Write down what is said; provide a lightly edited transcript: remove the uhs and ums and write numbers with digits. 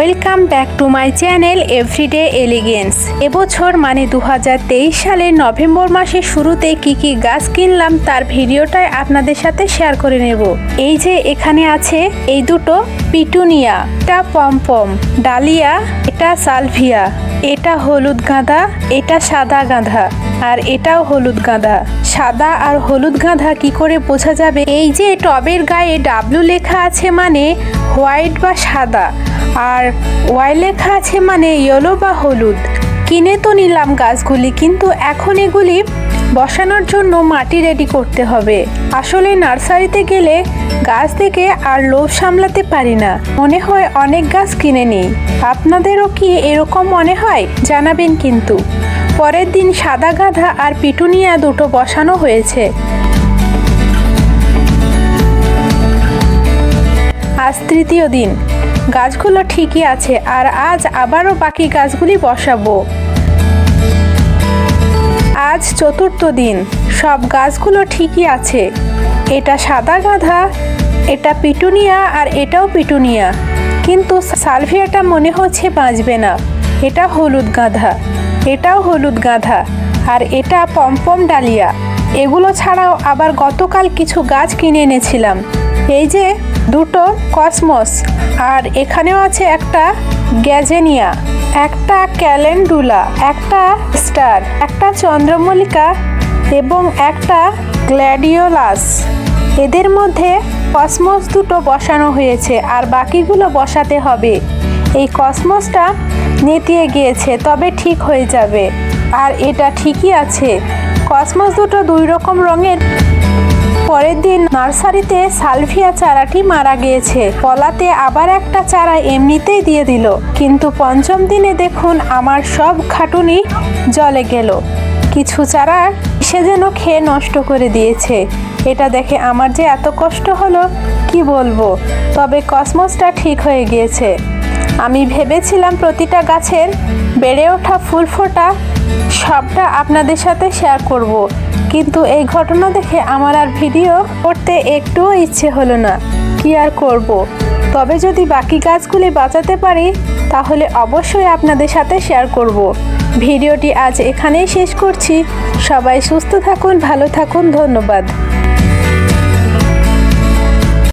Welcome back to my channel everyday elegance. এবছর মানে 2023 সালের নভেম্বর মাসের শুরুতে কি কি গাছ কিনলাম তার ভিডিওটাই আপনাদের সাথে শেয়ার করে নেব। এই যে এখানে আছে এই দুটো পিটুনিয়া, এটা পমপম, ডালিয়া, এটা সালভিয়া, এটা হলুদ গাঁদা, এটা সাদা গাঁদা, আর এটাও হলুদ গাঁদা। সাদা আর হলুদ গাঁদা কি করে বোঝা যাবে? এই যে টবের গায়ে ডাব্লু লেখা আছে মানে হোয়াইট বা সাদা, আর ওয়াই লেখা আছে মানে ইয়েলো বা হলুদ। কিনে তো নিলাম গাছগুলি, কিন্তু এখন এগুলি বসানোর জন্য মাটি রেডি করতে হবে। আসলে নার্সারিতে গেলে গাছ থেকে আর লোভ সামলাতে পারি না, মনে হয় অনেক গাছ কিনে নিই। আপনাদেরও কি এরকম মনে হয়? জানাবেন কিন্তু। পরের দিন সাদা গাঁদা আর পিটুনিয়া দুটো বসানো হয়েছে। আজ তৃতীয় দিন, গাছগুলো ঠিকই আছে, আর আজ আবারও বাকি গাছগুলি বসাবো। আজ চতুর্থ দিন, সব গাছগুলো ঠিকই আছে। এটা সাদা গাঁদা, এটা পিটুনিয়া, আর এটাও পিটুনিয়া, কিন্তু সালভিয়াটা মনে হচ্ছে বাঁচবে না। এটা হলুদ গাঁদা, এটাও হলুদ গাঁদা, আর এটা পমপম ডালিয়া। এগুলো ছাড়াও আবার গতকাল কিছু গাছ কিনে এনেছিলাম। এই যে দুটো কসমস, আর এখানেও আছে একটা গ্যাজেনিয়া, একটা ক্যালেন্ডুলা, একটা স্টার, একটা চন্দ্রমল্লিকা এবং একটা গ্ল্যাডিওলাস। এদের মধ্যে কসমস দুটো বসানো হয়েছে, আর বাকিগুলো বসাতে হবে। এই কসমসটা নেতিয়ে গিয়েছে, তবে ঠিক হয়ে যাবে। আর এটা ঠিকই আছে। কসমস দুটো দুই রকম রঙের। পরের দিন নার্সারিতে সালভিয়া চারাটি মারা গিয়েছে, পলাতে আবার একটা চারা এমনিতেই দিয়ে দিল। কিন্তু পঞ্চম দিনে দেখুন আমার সব খাটুনি জলে গেল। কিছু চারা সে যেন খেয়ে নষ্ট করে দিয়েছে। এটা দেখে আমার যে এত কষ্ট হলো কি বলবো। তবে কসমসটা ঠিক হয়ে গিয়েছে। আমি ভেবেছিলাম প্রতিটা গাছের বেড়ে ওঠা ফুল ফোটা সবটা আপনাদের সাথে শেয়ার করব, কিন্তু এই ঘটনা দেখে আমার আর ভিডিও করতে একটুও ইচ্ছে হলো না। কি আর করব। তবে যদি বাকি গাছগুলি বাঁচাতে পারি তাহলে অবশ্যই আপনাদের সাথে শেয়ার করব। ভিডিওটি আজ এখানেই শেষ করছি। সবাই সুস্থ থাকুন, ভালো থাকুন, ধন্যবাদ।